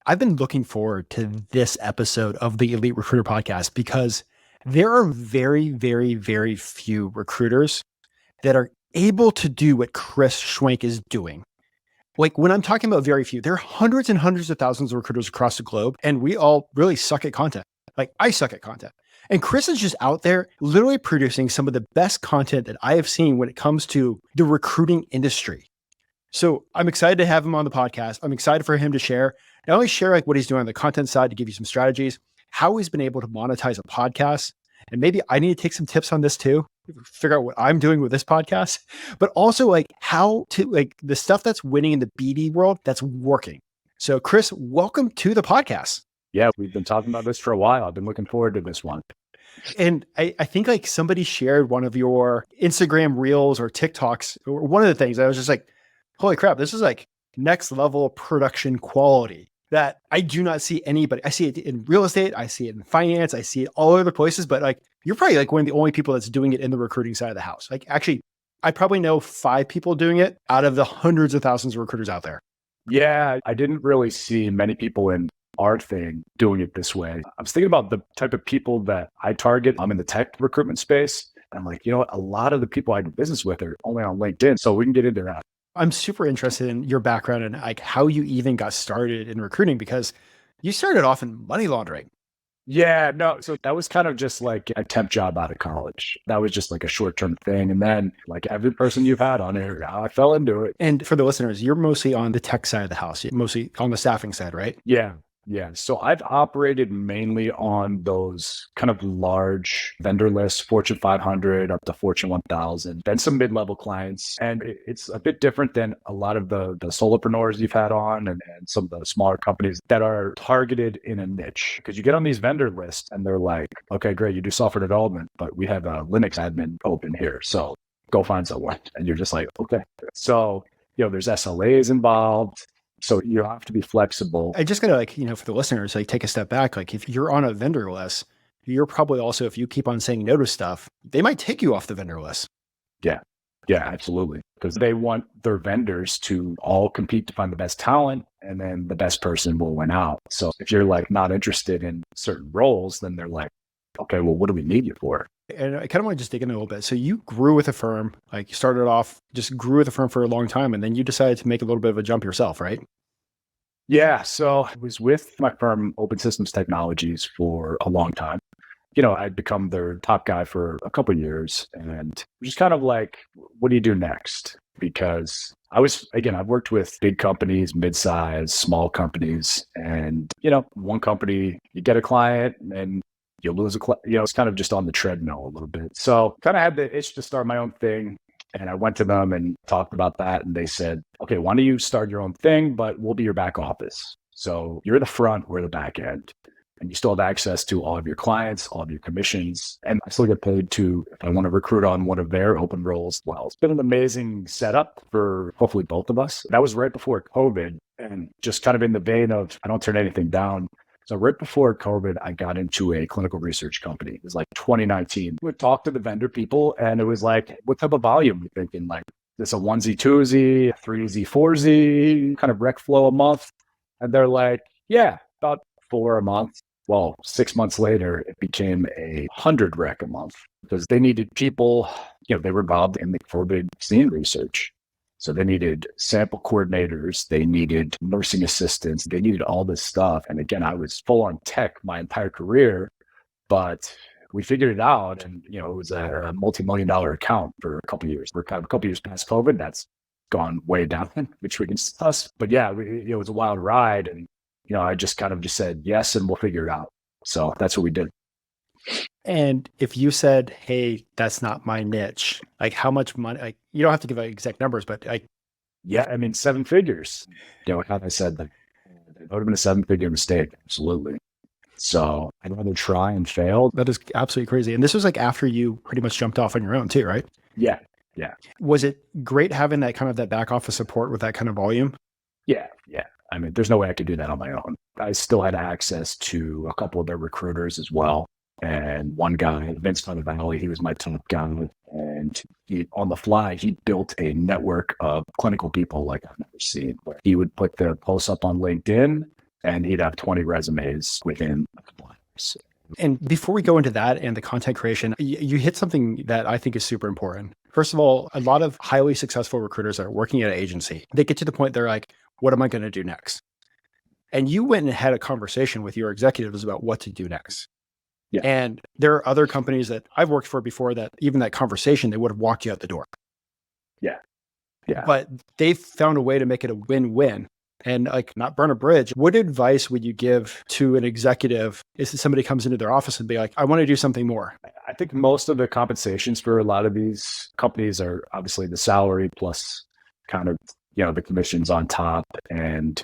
I've been looking forward to this episode of the Elite Recruiter podcast because there are very, very, very few recruiters that are able to do what Chris Schwenk is doing. Like when I'm talking about very few, there are hundreds and hundreds of thousands of recruiters across the globe, and we all really suck at content. Like I suck at content. And Chris is just out there literally producing some of the best content that I have seen when it comes to the recruiting industry. So I'm excited to have him on the podcast. I'm excited for him to share, not only share like what he's doing on the content side to give you some strategies, how he's been able to monetize a podcast. And maybe I need to take some tips on this too, figure out what I'm doing with this podcast, but also like how to like the stuff that's winning in the BD world that's working. So Chris, welcome to the podcast. Yeah, we've been talking about this for a while. I've been looking forward to this one. And I think like somebody shared one of your Instagram reels or TikToks, or one of the things I was just like, holy crap, this is like next level production quality that I do not see anybody. I see it in real estate. I see it in finance. I see it all over the places, but like, you're probably like one of the only people that's doing it in the recruiting side of the house. Like actually, I probably know 5 people doing it out of the hundreds of thousands of recruiters out there. Yeah, I didn't really see many people in our thing doing it this way. I was thinking about the type of people that I target. I'm in the tech recruitment space. I'm like, you know what? A lot of the people I do business with are only on LinkedIn. So we can get into that. I'm super interested in your background and like how you even got started in recruiting, because you started off in money laundering. Yeah, no. So that was kind of just like a temp job out of college. That was just like a short-term thing. And then like every person you've had on here, I fell into it. And for the listeners, you're mostly on the tech side of the house, you're mostly on the staffing side, right? Yeah. Yeah. So I've operated mainly on those kind of large vendor lists, Fortune 500 up to Fortune 1000, then some mid-level clients. And it's a bit different than a lot of the solopreneurs you've had on and some of the smaller companies that are targeted in a niche. Because you get on these vendor lists and they're like, okay, great, you do software development, but we have a Linux admin open here. So go find someone. And you're just like, okay. So, there's SLAs involved. So you have to be flexible. I just gotta like, for the listeners, like take a step back. Like if you're on a vendor list, you're probably also, if you keep on saying no to stuff, they might take you off the vendor list. Yeah. Yeah, absolutely. Because they want their vendors to all compete to find the best talent, and then the best person will win out. So if you're like not interested in certain roles, then they're like, okay, well, what do we need you for? And I kind of want to just dig in a little bit. So you grew with a firm, like you started off, just grew with a firm for a long time, and then you decided to make a little bit of a jump yourself, right? Yeah. So I was with my firm, Open Systems Technologies, for a long time. I'd become their top guy for a couple of years, and just kind of like, what do you do next? Because I've worked with big companies, mid-size, small companies, and, one company, you get a client and you lose a client, it's kind of just on the treadmill a little bit. So kind of had the itch to start my own thing. And I went to them and talked about that. And they said, okay, why don't you start your own thing, but we'll be your back office. So you're the front, we're the back end. And you still have access to all of your clients, all of your commissions. And I still get paid to, if I want to recruit on one of their open roles. Well, it's been an amazing setup for hopefully both of us. That was right before COVID, and just kind of in the vein of, I don't turn anything down. So right before COVID, I got into a clinical research company. It was like 2019. We would talk to the vendor people, and it was like, what type of volume are you thinking? Like, this a 1Z, 2Z, 3Z, 4Z kind of rec flow a month? And they're like, yeah, about 4 a month. Well, 6 months later, it became 100 rec a month because they needed people, they were involved in the COVID vaccine research. So they needed sample coordinators, they needed nursing assistants, they needed all this stuff. And again, I was full on tech my entire career, but we figured it out. And, it was a multi-million-dollar account for a couple of years. We're kind of a couple of years past COVID. That's gone way down, which we can discuss. But yeah, it was a wild ride. And, I just kind of just said yes, and we'll figure it out. So that's what we did. And if you said, hey, that's not my niche, like how much money, like you don't have to give exact numbers, but like, yeah, I mean, 7 figures, how I said, that it would have been a 7-figure mistake. Absolutely. So I'd rather try and fail. That is absolutely crazy. And this was like after you pretty much jumped off on your own too, right? Yeah. Yeah. Was it great having that kind of that back office support with that kind of volume? Yeah. Yeah. I mean, there's no way I could do that on my own. I still had access to a couple of their recruiters as well. And one guy, Vince from the Valley, he was my top guy. And on the fly, he built a network of clinical people like I've never seen. Where he would put their posts up on LinkedIn, and he'd have 20 resumes within a couple hours. And before we go into that and the content creation, you hit something that I think is super important. First of all, a lot of highly successful recruiters that are working at an agency, they get to the point they're like, what am I going to do next? And you went and had a conversation with your executives about what to do next. Yeah. And there are other companies that I've worked for before that even that conversation, they would have walked you out the door. Yeah. Yeah. But they've found a way to make it a win-win and like not burn a bridge. What advice would you give to an executive if somebody comes into their office and be like, I want to do something more? I think most of the compensations for a lot of these companies are obviously the salary plus kind of, the commissions on top. And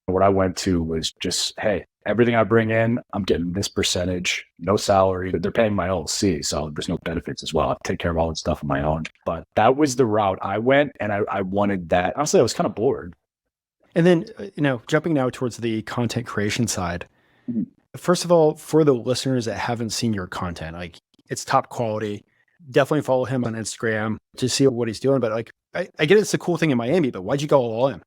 what I went to was just, hey, everything I bring in, I'm getting this percentage, no salary. They're paying my LLC, so there's no benefits as well. I take care of all that stuff on my own. But that was the route I went, and I wanted that. Honestly, I was kind of bored. And then, jumping now towards the content creation side. Mm-hmm. First of all, for the listeners that haven't seen your content, like it's top quality. Definitely follow him on Instagram to see what he's doing. But like, I get it's a cool thing in Miami, but why'd you go all in?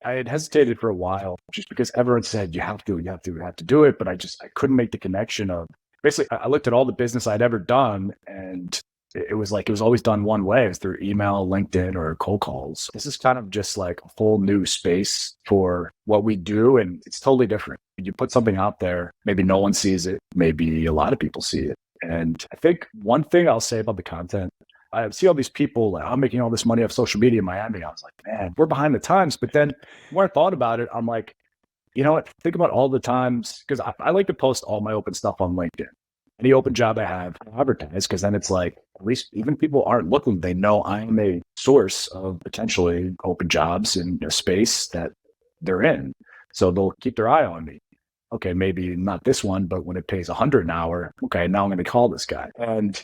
I had hesitated for a while just because everyone said you have to do it. But I couldn't make the connection of basically I looked at all the business I'd ever done and it was always done one way. It was through email, LinkedIn, or cold calls. This is kind of just like a whole new space for what we do. And it's totally different. You put something out there, maybe no one sees it. Maybe a lot of people see it. And I think one thing I'll say about the content, I see all these people, like, I'm making all this money off social media in Miami. I was like, man, we're behind the times. But then when I thought about it, I'm like, you know what? Think about all the times, because I like to post all my open stuff on LinkedIn. Any open job I have, I advertise, because then it's like, at least even people aren't looking, they know I'm a source of potentially open jobs in a space that they're in. So they'll keep their eye on me. Okay, maybe not this one, but when it pays $100 an hour, okay, now I'm going to call this guy. And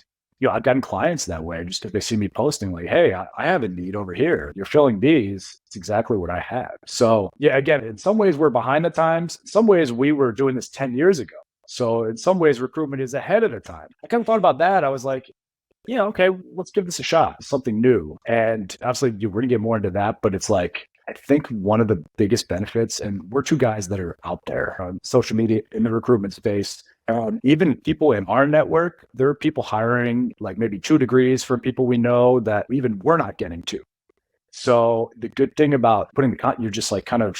I've gotten clients that way, just if they see me posting like, hey, I have a need over here. You're filling these. It's exactly what I have. So yeah, again, in some ways we're behind the times. In some ways we were doing this 10 years ago. So in some ways recruitment is ahead of the time. I kind of thought about that. I was like, yeah, okay, let's give this a shot. Something new. And obviously we're going to get more into that, but it's like, I think one of the biggest benefits, and we're two guys that are out there on social media in the recruitment space, even people in our network, there are people hiring like maybe 2 degrees for people we know that even we're not getting to. So the good thing about putting the content, you're just like kind of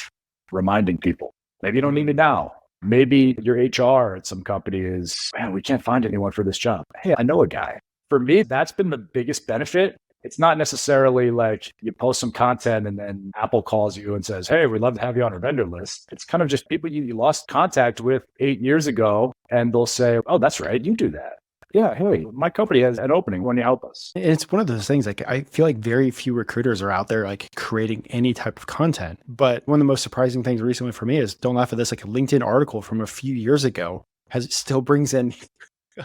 reminding people, maybe you don't need it now. Maybe your HR at some company is, man, we can't find anyone for this job. Hey, I know a guy. For me, that's been the biggest benefit. It's not necessarily like you post some content and then Apple calls you and says, hey, we'd love to have you on our vendor list. It's kind of just people you lost contact with 8 years ago, and they'll say, oh, that's right, you do that. Yeah, hey, my company has an opening. When you help us? It's one of those things, like I feel like very few recruiters are out there like creating any type of content. But one of the most surprising things recently for me is, don't laugh at this, like a LinkedIn article from a few years ago still brings in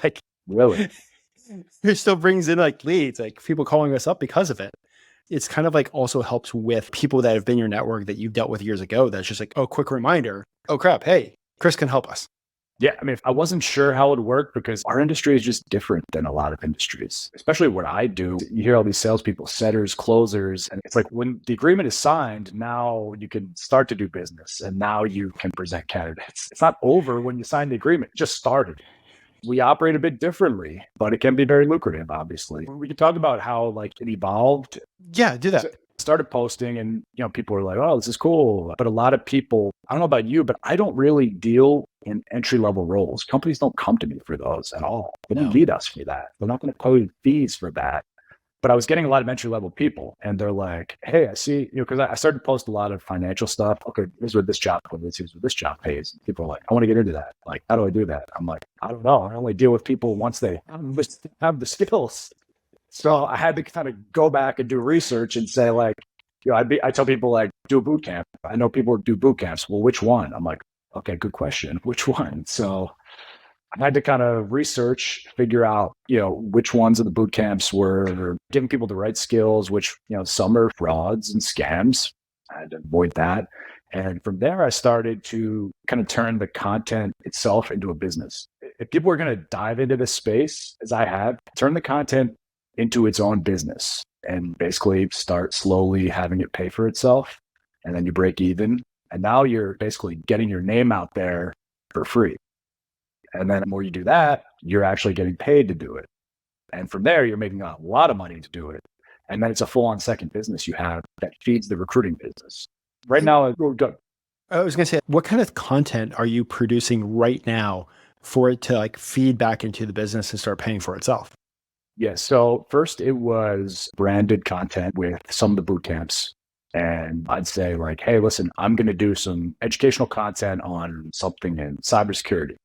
like really. It still brings in like leads, like people calling us up because of it. It's kind of like also helps with people that have been your network that you've dealt with years ago. That's just like, oh, quick reminder. Oh crap. Hey, Chris can help us. Yeah. I mean, I wasn't sure how it would work because our industry is just different than a lot of industries, especially what I do. You hear all these salespeople, setters, closers, and it's like when the agreement is signed, now you can start to do business and now you can present candidates. It's not over when you sign the agreement, it just started. We operate a bit differently, but it can be very lucrative, obviously. We can talk about how like it evolved. Yeah, do that. So started posting and, people were like, oh, this is cool. But a lot of people, I don't know about you, but I don't really deal in entry-level roles. Companies don't come to me for those at all. They don't need us for that. They're not going to pay fees for that. But I was getting a lot of entry-level people and they're like, hey, I see, because I started to post a lot of financial stuff. Okay, here's what this job pays. Here's what this job pays. People are like, I want to get into that. Like, how do I do that? I'm like, I don't know. I only deal with people once they have the skills. So I had to kind of go back and do research and say like, I tell people like, do a boot camp. I know people do boot camps. Well, which one? I'm like, okay, good question. Which one? So I had to kind of research, figure out, which ones of the boot camps were giving people the right skills, which, some are frauds and scams. I had to avoid that. And from there, I started to kind of turn the content itself into a business. If people are going to dive into this space, as I have, turn the content into its own business and basically start slowly having it pay for itself. And then you break even. And now you're basically getting your name out there for free. And then the more you do that, you're actually getting paid to do it. And from there, you're making a lot of money to do it. And then it's a full on second business you have that feeds the recruiting business. Right now, I was going to say, what kind of content are you producing right now for it to like feed back into the business and start paying for itself? yeah. So first it was branded content with some of the boot camps. And I'd say like, hey, listen, I'm going to do some educational content on something in cybersecurity.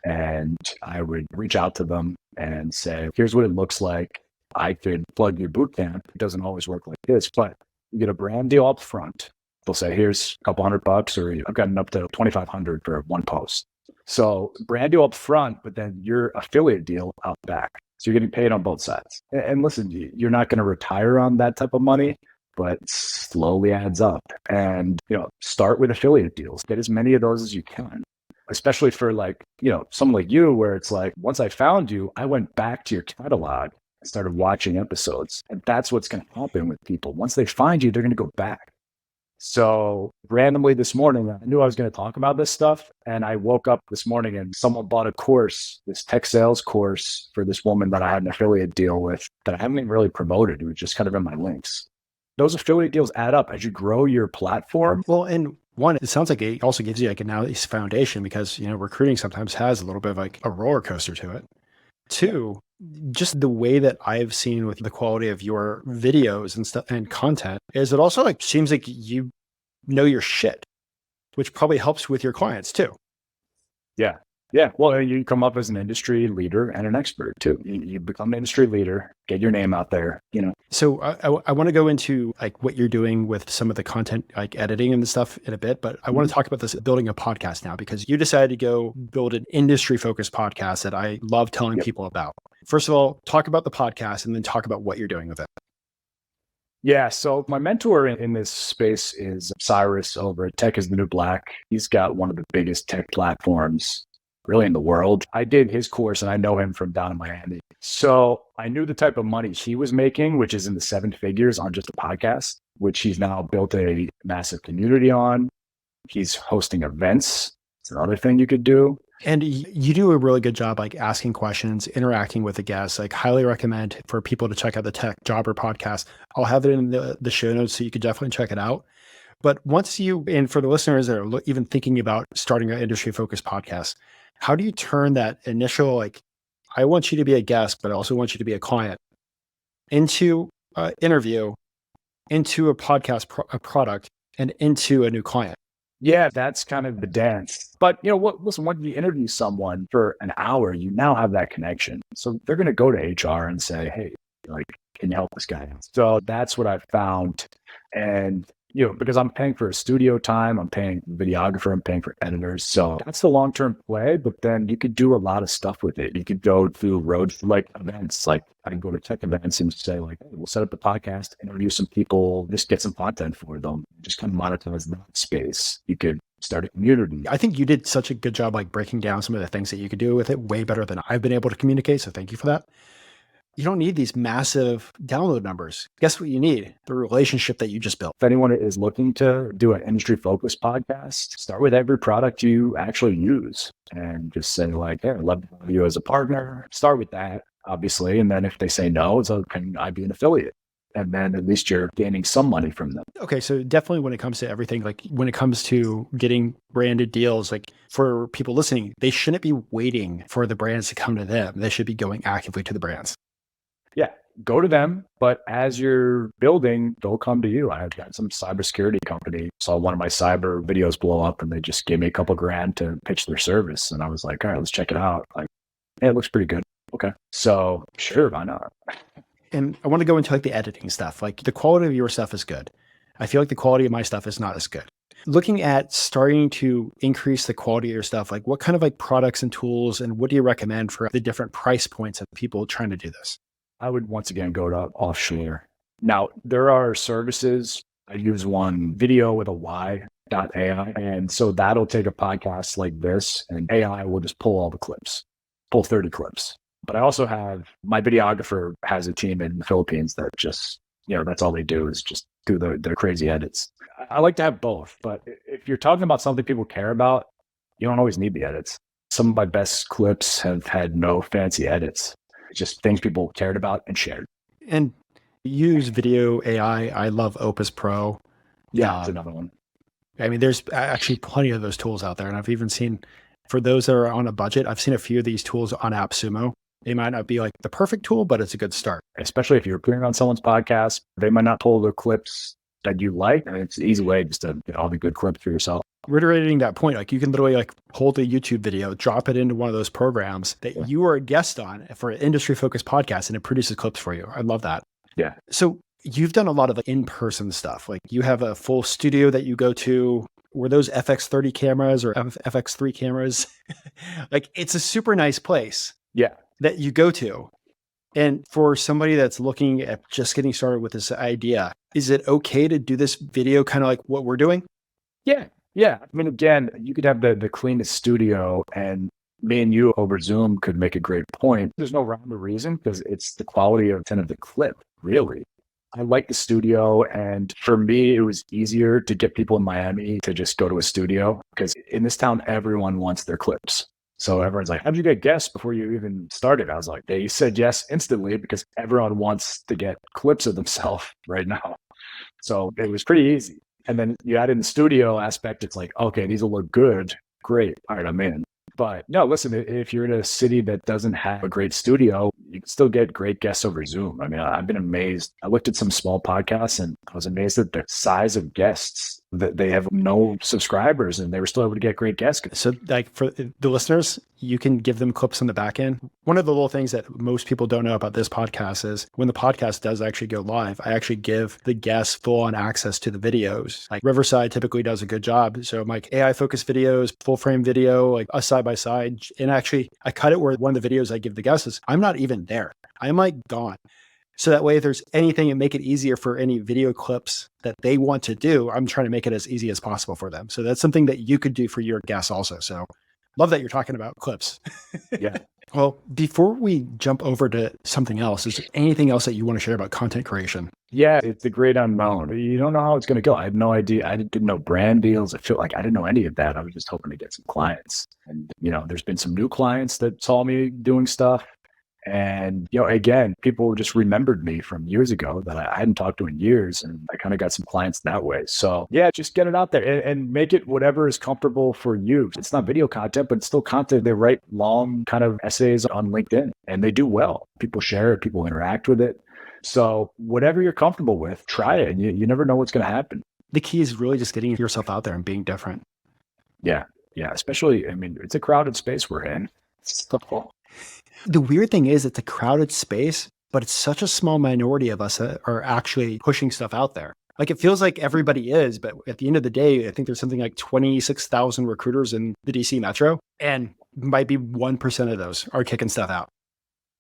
And I would reach out to them and say, here's what it looks like. I could plug your boot camp. It doesn't always work like this, but you get a brand deal up front. They'll say, here's a couple $100, or I've gotten up to 2,500 for one post. So brand deal up front, but then your affiliate deal out back. So you're getting paid on both sides. And listen, you're not going to retire on that type of money, but slowly adds up. And, start with affiliate deals. Get as many of those as you can, especially for like, someone like you, where it's like, once I found you, I went back to your catalog and started watching episodes. And that's what's going to happen with people. Once they find you, they're going to go back. So randomly this morning, I knew I was going to talk about this stuff. And I woke up this morning and someone bought a course, this tech sales course for this woman that I had an affiliate deal with that I haven't even really promoted. It was just kind of in my links. Those affiliate deals add up as you grow your platform. Well, and one, it sounds like it also gives you like a nice foundation because, recruiting sometimes has a little bit of like a roller coaster to it. Two, just the way that I've seen with the quality of your videos and stuff and content is it also like seems like you know your shit, which probably helps with your clients too. Yeah. Yeah. Well, you come up as an industry leader and an expert too. You become an industry leader, get your name out there, So I want to go into like what you're doing with some of the content, like editing and the stuff in a bit, but I want to talk about this building a podcast now because you decided to go build an industry focused podcast that I love telling people about. First of all, talk about the podcast and then talk about what you're doing with it. Yeah. So my mentor in this space is Cyrus over at Tech is the New Black. He's got one of the biggest tech platforms really in the world. I did his course and I know him from down in Miami. So I knew the type of money he was making, which is in the seven figures on just a podcast, which he's now built a massive community on. He's hosting events. It's another thing you could do. And you do a really good job, like asking questions, interacting with the guests. Like highly recommend for people to check out the Tech Jobber podcast. I'll have it in the show notes, so you could definitely check it out. But once and for the listeners that are even thinking about starting an industry focused podcast, how do you turn that initial, like, I want you to be a guest, but I also want you to be a client into an interview, into a podcast a product, and into a new client? Yeah, that's kind of the dance. But listen, when you interview someone for an hour, you now have that connection. So they're going to go to HR and say, hey, like, can you help this guy out? So that's what I found. And, because I'm paying for a studio time, I'm paying videographer, I'm paying for editors. So that's the long-term play, but then you could do a lot of stuff with it. You could go through roads like events. Like I can go to tech events and say like, hey, we'll set up the podcast, interview some people, just get some content for them, just kind of monetize that space. You could start a community. I think you did such a good job like breaking down some of the things that you could do with it way better than I've been able to communicate. So thank you for that. You don't need these massive download numbers. Guess what you need? The relationship that you just built. If anyone is looking to do an industry focused podcast, start with every product you actually use and just say like, hey, I'd love to have you as a partner. Start with that, obviously. And then if they say no, so can I be an affiliate? And then at least you're gaining some money from them. Okay. So definitely when it comes to everything, like when it comes to getting branded deals, like for people listening, they shouldn't be waiting for the brands to come to them. They should be going actively to the brands. Yeah, go to them. But as you're building, they'll come to you. I've got some cybersecurity company. Saw one of my cyber videos blow up and they just gave me a couple grand to pitch their service. And I was like, all right, let's check it out. Like, hey, it looks pretty good. Okay. So sure, why not? And I want to go into like the editing stuff. Like the quality of your stuff is good. I feel like the quality of my stuff is not as good. Looking at starting to increase the quality of your stuff, like what kind of like products and tools and what do you recommend for the different price points of people trying to do this? I would once again go to offshore. Now, there are services. I use one video with a Y.ai. And so that'll take a podcast like this and AI will just pull all the clips, pull 30 clips. But I also have my videographer has a team in the Philippines that just, that's all they do is just do their crazy edits. I like to have both, but if you're talking about something people care about, you don't always need the edits. Some of my best clips have had no fancy edits, just things people cared about and shared. And use video AI. I love Opus Pro. Yeah, that's another one. I mean, there's actually plenty of those tools out there. And I've even seen, for those that are on a budget, I've seen a few of these tools on AppSumo. They might not be like the perfect tool, but it's a good start. Especially if you're appearing on someone's podcast, they might not pull the clips that you like. And it's an easy way just to get all the good clips for yourself. Reiterating that point, like you can literally like hold a YouTube video, drop it into one of those programs that you are a guest on for an industry focused podcast, and it produces clips for you. I love that. Yeah. So you've done a lot of like in-person stuff. Like you have a full studio that you go to. Were those FX30 cameras or FX3 cameras? Like it's a super nice place. Yeah. That you go to. And for somebody that's looking at just getting started with this idea, is it okay to do this video kind of like what we're doing? Yeah. Yeah. I mean, again, you could have the cleanest studio, and me and you over Zoom could make a great point. There's no rhyme or reason because it's the quality of the clip, really. I like the studio, and for me, it was easier to get people in Miami to just go to a studio because in this town, everyone wants their clips. So everyone's like, how did you get guests before you even started? I was like, they said yes instantly because everyone wants to get clips of themselves right now. So it was pretty easy. And then you add in the studio aspect, it's like, okay, these will look good. Great. All right, I'm in. But no, listen, if you're in a city that doesn't have a great studio, you can still get great guests over Zoom. I mean, I've been amazed. I looked at some small podcasts and I was amazed at the size of guests that they have no subscribers and they were still able to get great guests. So like for the listeners, you can give them clips on the back end. One of the little things that most people don't know about this podcast is when the podcast does actually go live, I actually give the guests full on access to the videos. Like Riverside typically does a good job. So like AI focused videos, full frame video, like us side by side. And actually I cut it where one of the videos I give the guests is I'm not even there. I'm like gone. So that way, if there's anything and make it easier for any video clips that they want to do, I'm trying to make it as easy as possible for them. So that's something that you could do for your guests also. So love that you're talking about clips. Yeah. Well, before we jump over to something else, is there anything else that you want to share about content creation? Yeah, it's a great unknown. You don't know how it's going to go. I had no idea. I didn't know brand deals. I feel like I didn't know any of that. I was just hoping to get some clients. And, there's been some new clients that saw me doing stuff. And, again, people just remembered me from years ago that I hadn't talked to in years. And I kind of got some clients that way. So yeah, just get it out there and make it whatever is comfortable for you. It's not video content, but it's still content. They write long kind of essays on LinkedIn and they do well. People share it, people interact with it. So whatever you're comfortable with, try it. And you never know what's going to happen. The key is really just getting yourself out there and being different. Yeah. Yeah. Especially, I mean, it's a crowded space we're in. So, the weird thing is it's a crowded space, but it's such a small minority of us that are actually pushing stuff out there. Like it feels like everybody is, but at the end of the day, I think there's something like 26,000 recruiters in the DC metro, and might be 1% of those are kicking stuff out.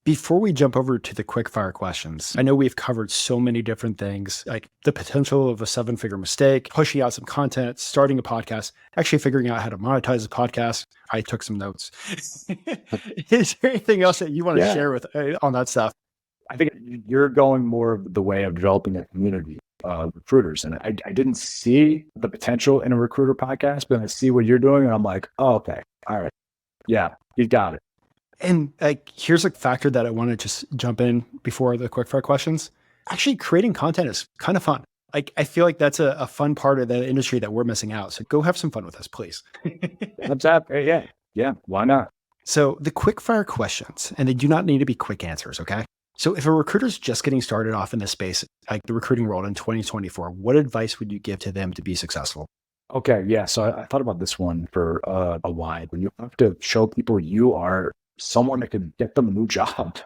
Before we jump over to the quick fire questions, I know we've covered so many different things, like the potential of a 7-figure mistake, pushing out some content, starting a podcast, actually figuring out how to monetize a podcast. I took some notes. Is there anything else that you want to share with on that stuff? I think you're going more of the way of developing a community of recruiters. And I didn't see the potential in a recruiter podcast, but I see what you're doing and I'm like, oh, okay. All right. Yeah, you got it. And here's a factor that I want to just jump in before the quickfire questions. Actually, creating content is kind of fun. Like, I feel like that's a fun part of the industry that we're missing out. So go have some fun with us, please. What's up? Yeah. Why not? So the quickfire questions, and they do not need to be quick answers, okay? So if a recruiter's just getting started off in this space, like the recruiting world in 2024, what advice would you give to them to be successful? Okay, yeah. So I thought about this one for a while. You have to show people you are someone that could get them a new job.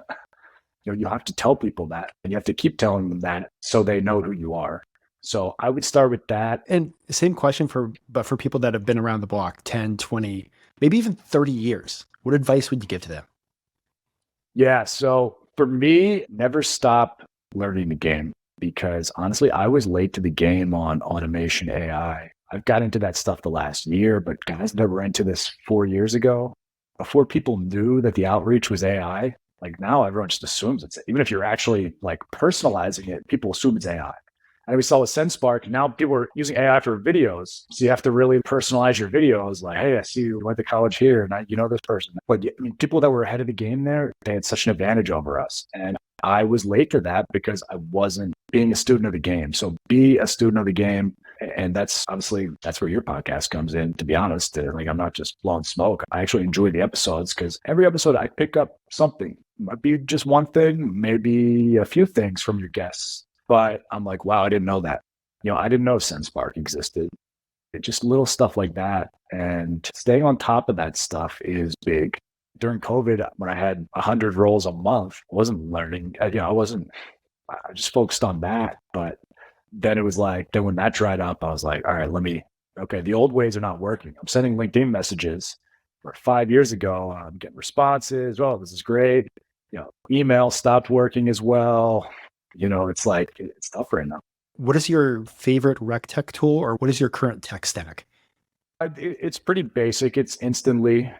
You have to tell people that, and you have to keep telling them that so they know who you are. So I would start with that. And same question for people that have been around the block 10, 20, maybe even 30 years. What advice would you give to them? Yeah. So for me, never stop learning the game, because honestly, I was late to the game on automation AI. I've got into that stuff the last year, but guys that were into this 4 years ago, before people knew that the outreach was AI, like now everyone just assumes it's, even if you're actually like personalizing it, people assume it's AI. And we saw with SendSpark, now people are using AI for videos. So you have to really personalize your videos. Like, hey, I see you went to college here and you know this person. But I mean, people that were ahead of the game there, they had such an advantage over us. And I was late to that because I wasn't being a student of the game. So be a student of the game. And that's obviously, that's where your podcast comes in, to be honest. Like, I'm not just blowing smoke. I actually enjoy the episodes because every episode I pick up something. Might be just one thing, maybe a few things from your guests. But I'm like, wow, I didn't know that. I didn't know SendSpark existed. Just little stuff like that. And staying on top of that stuff is big. During COVID, when I had 100 roles a month, I wasn't learning. I just focused on that. But then it was like, then when that dried up, I was like, all right, okay, the old ways are not working. I'm sending LinkedIn messages where 5 years ago, I'm getting responses. Oh, this is great. Email stopped working as well. It's like, it's tough right now. What is your favorite rec tech tool, or what is your current tech stack? It's pretty basic. It's Instantly.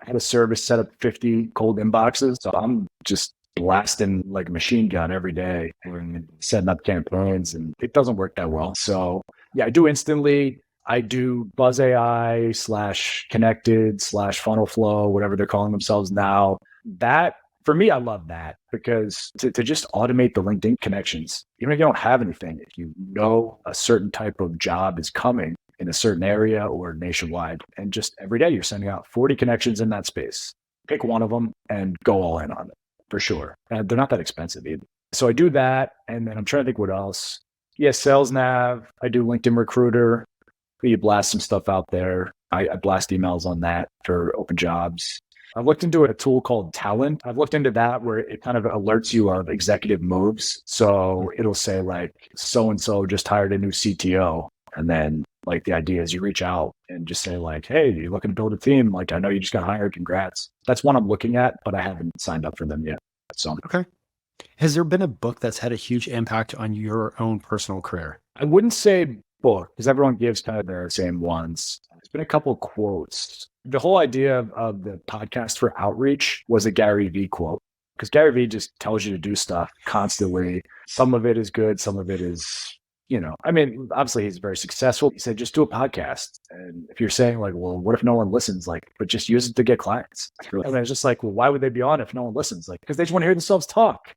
I had a service set up 50 cold inboxes. So I'm just blasting like a machine gun every day and setting up campaigns, and it doesn't work that well. So yeah, I do Instantly. I do Buzz AI / Connected / Funnel Flow, whatever they're calling themselves now. That, for me, I love that because to just automate the LinkedIn connections, even if you don't have anything, if you know a certain type of job is coming in a certain area or nationwide, and just every day you're sending out 40 connections in that space, pick one of them and go all in on it for sure. And they're not that expensive either. So I do that. And then I'm trying to think what else. Yeah, Sales Nav. I do LinkedIn Recruiter. You blast some stuff out there. I blast emails on that for open jobs. I've looked into a tool called Talent. I've looked into that where it kind of alerts you of executive moves. So it'll say like, so-and-so just hired a new CTO. And then like the idea is you reach out and just say like, hey, you're looking to build a team. Like, I know you just got hired. Congrats. That's one I'm looking at, but I haven't signed up for them yet. So, okay. Has there been a book that's had a huge impact on your own personal career? I wouldn't say book because everyone gives kind of their same ones. There's been a couple of quotes. The whole idea of the podcast for outreach was a Gary Vee quote, because Gary Vee just tells you to do stuff constantly. Some of it is good. Some of it is, obviously he's very successful. He said, just do a podcast. And if you're saying like, well, what if no one listens? Like, but just use it to get clients. And it's just like, well, why would they be on if no one listens? Like, because they just want to hear themselves talk.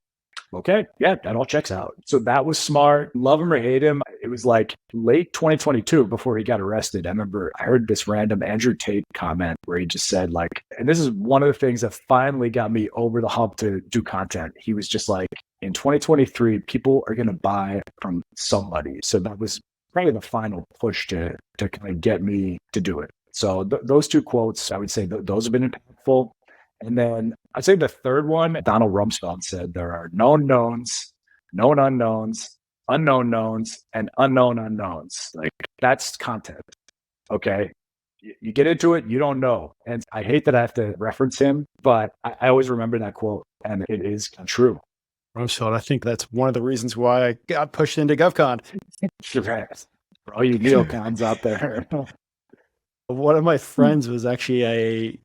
Okay, yeah, that all checks out. So that was smart. Love him or hate him. It was like late 2022 before he got arrested. I remember I heard this random Andrew Tate comment where he just said like, and this is one of the things that finally got me over the hump to do content. He was just like, in 2023, people are going to buy from somebody. So that was probably the final push to kind of get me to do it. So those two quotes, I would say those have been impactful. And then I'd say the third one, Donald Rumsfeld said, there are known knowns, known unknowns, unknown knowns, and unknown unknowns. Like, that's content. Okay. You get into it, you don't know. And I hate that I have to reference him, but I always remember that quote, and it is true. Rumsfeld, I think that's one of the reasons why I got pushed into GovCon. Right. For all you neocons out there. One of my friends was actually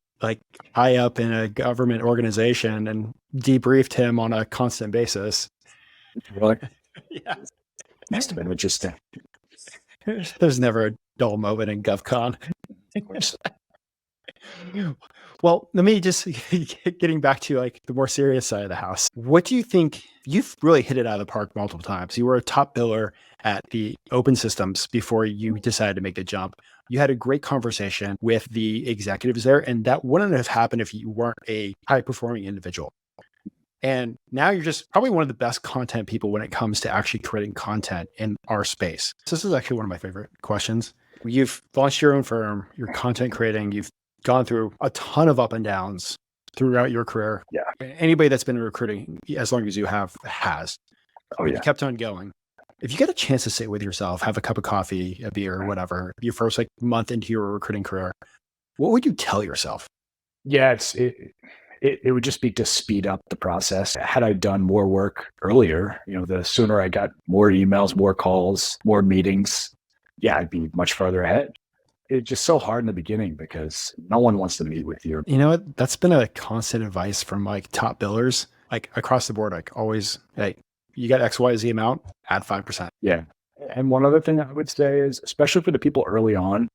high up in a government organization and debriefed him on a constant basis. Really? Yeah. Must have been interesting. There's never a dull moment in GovCon. Well, let me just getting back to like the more serious side of the house. What do you think? You've really hit it out of the park multiple times. You were a top biller at the open systems before you decided to make the jump. You had a great conversation with the executives there, and that wouldn't have happened if you weren't a high performing individual. And now you're just probably one of the best content people when it comes to actually creating content in our space. So this is actually one of my favorite questions. You've launched your own firm, you're content creating, you've gone through a ton of up and downs throughout your career. Yeah. Anybody that's been recruiting as long as you have has. Oh, yeah. You kept on going. If you get a chance to sit with yourself, have a cup of coffee, a beer, whatever, your first month into your recruiting career, what would you tell yourself? Yeah, it would just be to speed up the process. Had I done more work earlier, the sooner I got more emails, more calls, more meetings, yeah, I'd be much farther ahead. It's just so hard in the beginning because no one wants to meet with you. You know what? That's been a constant advice from top billers, across the board. Always, hey, you got XYZ amount, add 5%. Yeah. And one other thing I would say is, especially for the people early on,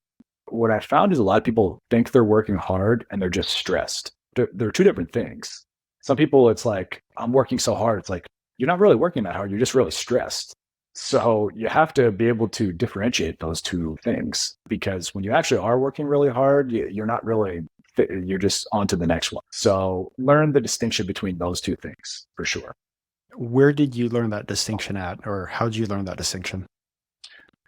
what I found is a lot of people think they're working hard and they're just stressed. They're two different things. Some people, it's like, I'm working so hard. It's like, you're not really working that hard. You're just really stressed. So you have to be able to differentiate those two things, because when you actually are working really hard, you're not really, you're just on to the next one. So learn the distinction between those two things for sure. Where did you learn that distinction at, or how did you learn that distinction?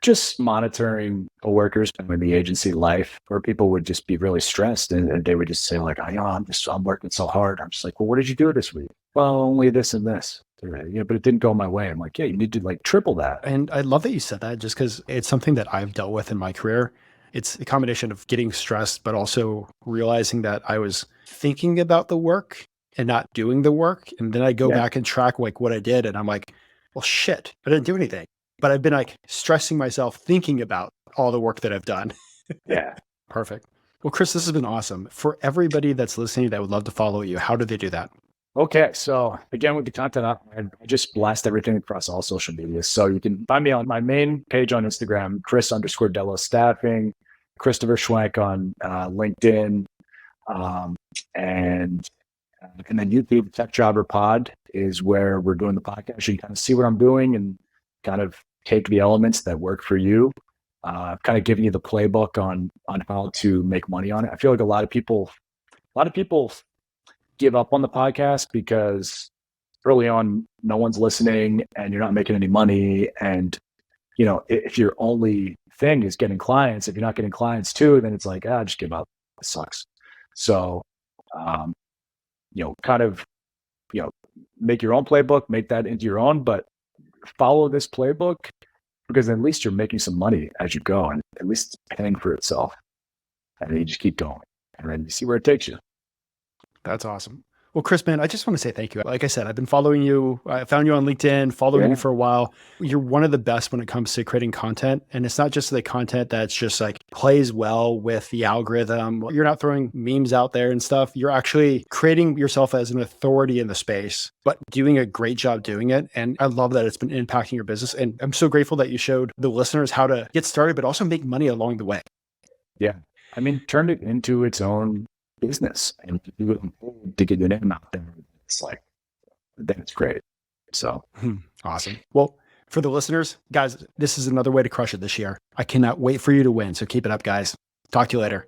Just monitoring coworkers in the agency life, where people would just be really stressed and they would just say like, oh, you know, I'm working so hard. I'm just like, well, what did you do this week? Well, only this and this. Yeah, but it didn't go my way. I'm like, yeah, you need to like triple that. And I love that you said that, just because it's something that I've dealt with in my career. It's a combination of getting stressed, but also realizing that I was thinking about the work and not doing the work. And then I go Yeah. back and track like what I did. And I'm like, well, shit, I didn't do anything. But I've been like stressing myself thinking about all the work that I've done. Yeah. Perfect. Well, Chris, this has been awesome. For everybody that's listening that would love to follow you, how do they do that? Okay. So again, with the content, I just blast everything across all social media. So you can find me on my main page on Instagram, Chris_Dello Staffing, Christopher Schwenk on LinkedIn, um, and and then YouTube, Tech Jobber Pod is where we're doing the podcast. So you kind of see what I'm doing and kind of take the elements that work for you. Kind of giving you the playbook on how to make money on it. I feel like a lot of people give up on the podcast because early on, no one's listening and you're not making any money. And, you know, if your only thing is getting clients, if you're not getting clients too, then it's like, just give up. It sucks. So, you know, kind of, you know, make your own playbook, make that into your own, but follow this playbook, because at least you're making some money as you go, and at least it's paying for itself. And then you just keep going, and then you see where it takes you. That's awesome. Well, Chris, man, I just want to say thank you. Like I said, I've been following you. I found you on LinkedIn, following you for a while. You're one of the best when it comes to creating content. And it's not just the content that's just like plays well with the algorithm. You're not throwing memes out there and stuff. You're actually creating yourself as an authority in the space, but doing a great job doing it. And I love that it's been impacting your business. And I'm so grateful that you showed the listeners how to get started, but also make money along the way. Yeah. I mean, turn it into its own business and to get your name out there. It's like, then it's great. So awesome. Well, for the listeners, guys, this is another way to crush it this year. I cannot wait for you to win. So keep it up, guys. Talk to you later.